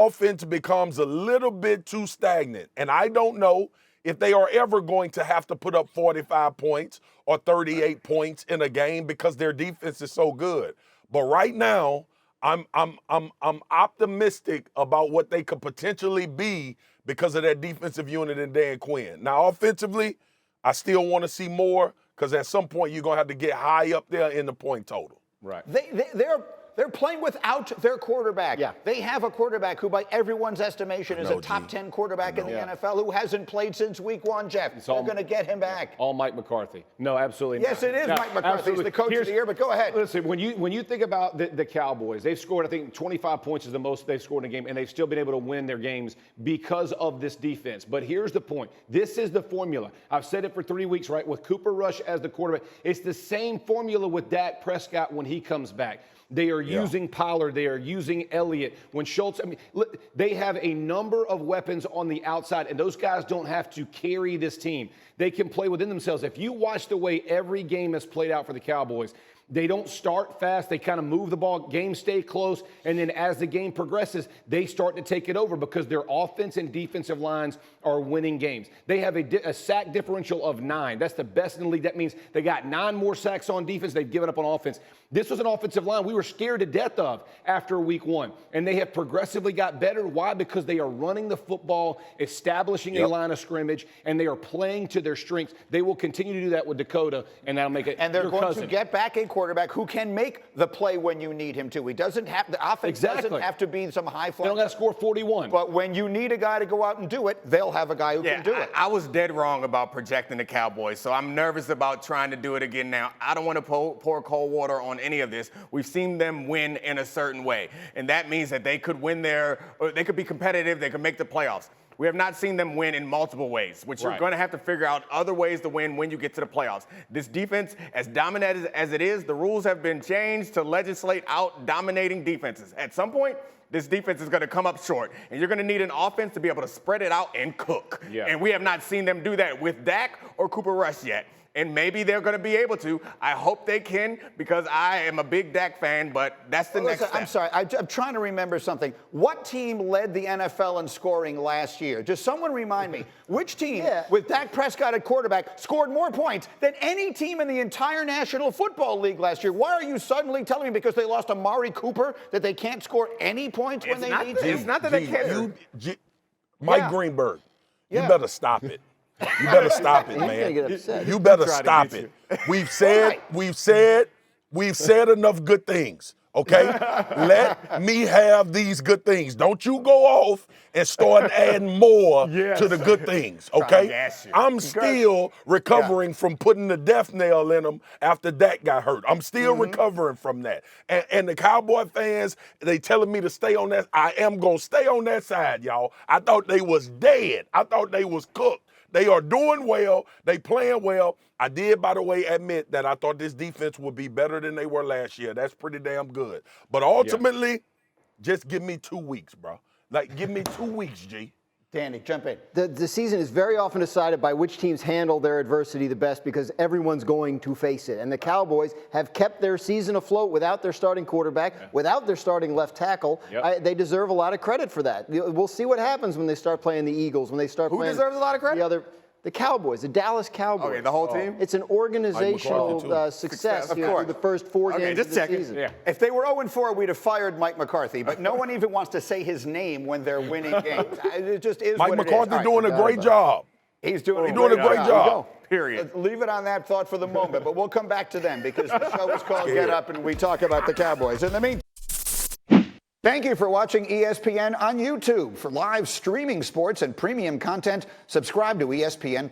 offense becomes a little bit too stagnant. And I don't know if they are ever going to have to put up 45 points or 38 points in a game because their defense is so good. But right now, I'm optimistic about what they could potentially be because of that defensive unit in Dan Quinn. Now, offensively, I still want to see more because at some point you're going to have to get high up there in the point total. Right. They're playing without their quarterback. Yeah. They have a quarterback who, by everyone's estimation, is a top 10 quarterback in the NFL who hasn't played since week 1, Jeff. They're going to get him back. All Mike McCarthy. No, absolutely not. Yes, it is Mike McCarthy. Absolutely. He's the coach of the year, but go ahead. Listen, when you think about the Cowboys, they've scored, I think, 25 points is the most they've scored in a game, and they've still been able to win their games because of this defense. But here's the point. This is the formula. I've said it for 3 weeks, right, with Cooper Rush as the quarterback. It's the same formula with Dak Prescott when he comes back. They are using Pollard. They are using Elliott. When Schultz, I mean, they have a number of weapons on the outside, and those guys don't have to carry this team. They can play within themselves. If you watch the way every game has played out for the Cowboys, they don't start fast. They kind of move the ball, games stay close, and then as the game progresses, they start to take it over because their offense and defensive lines are winning games. They have a sack differential of 9. That's the best in the league. That means they got 9 more sacks on defense. They've given up on offense. This was an offensive line we were scared to death of after week 1, and they have progressively got better. Why? Because they are running the football, establishing a line of scrimmage, and they are playing to their strengths. They will continue to do that with Dakota, and that'll make it And they're going to get back a quarterback who can make the play when you need him to. He doesn't have the offense doesn't have to be some high fly. They don't got to score 41. But when you need a guy to go out and do it, they'll have a guy who can do it. I was dead wrong about projecting the Cowboys, so I'm nervous about trying to do it again now. I don't want to pour cold water on any of this. We've seen them win in a certain way, and that means that they could win or they could be competitive, they could make the playoffs. We have not seen them win in multiple ways, which you're going to have to figure out other ways to win when you get to the playoffs. This defense, as dominant as it is, the rules have been changed to legislate out dominating defenses. At some point, this defense is going to come up short, and you're going to need an offense to be able to spread it out and cook. Yeah. And we have not seen them do that with Dak or Cooper Rush yet. And maybe they're going to be able to. I hope they can because I am a big Dak fan, but that's the next step. I'm sorry. I'm trying to remember something. What team led the NFL in scoring last year? Just someone remind me. Which team with Dak Prescott at quarterback scored more points than any team in the entire National Football League last year? Why are you suddenly telling me because they lost Amari Cooper that they can't score any points when they need to? It's not that they can't. Mike Greenberg, you better stop it. You better stop it, man. You better stop it. We've said enough good things, okay? Let me have these good things. Don't you go off and start adding more to the good things, okay? I'm still recovering from putting the death nail in them after Dak got hurt. I'm still recovering from that. And the Cowboy fans, they telling me to stay on that. I am going to stay on that side, y'all. I thought they was dead. I thought they was cooked. They are doing well. They playing well. I did, by the way, admit that I thought this defense would be better than they were last year. That's pretty damn good. But ultimately, just give me 2 weeks, bro. Like, give me 2 weeks, G. Danny, jump in. The season is very often decided by which teams handle their adversity the best because everyone's going to face it. And the Cowboys have kept their season afloat without their starting quarterback, without their starting left tackle. They deserve a lot of credit for that. We'll see what happens when they start playing the Eagles, when they start playing. Who deserves a lot of credit? The Cowboys, the Dallas Cowboys. Okay, the whole team? It's an organizational success through the first 4 games of the season. Yeah. If they were 0-4, we'd have fired Mike McCarthy, but no one even wants to say his name when they're winning games. It just is Mike McCarthy doing a great job. He's doing a great job. Period. Leave it on that thought for the moment, but we'll come back to them because the show is called Get Up and we talk about the Cowboys. In the meantime, thank you for watching ESPN on YouTube. For live streaming sports and premium content, subscribe to ESPN+.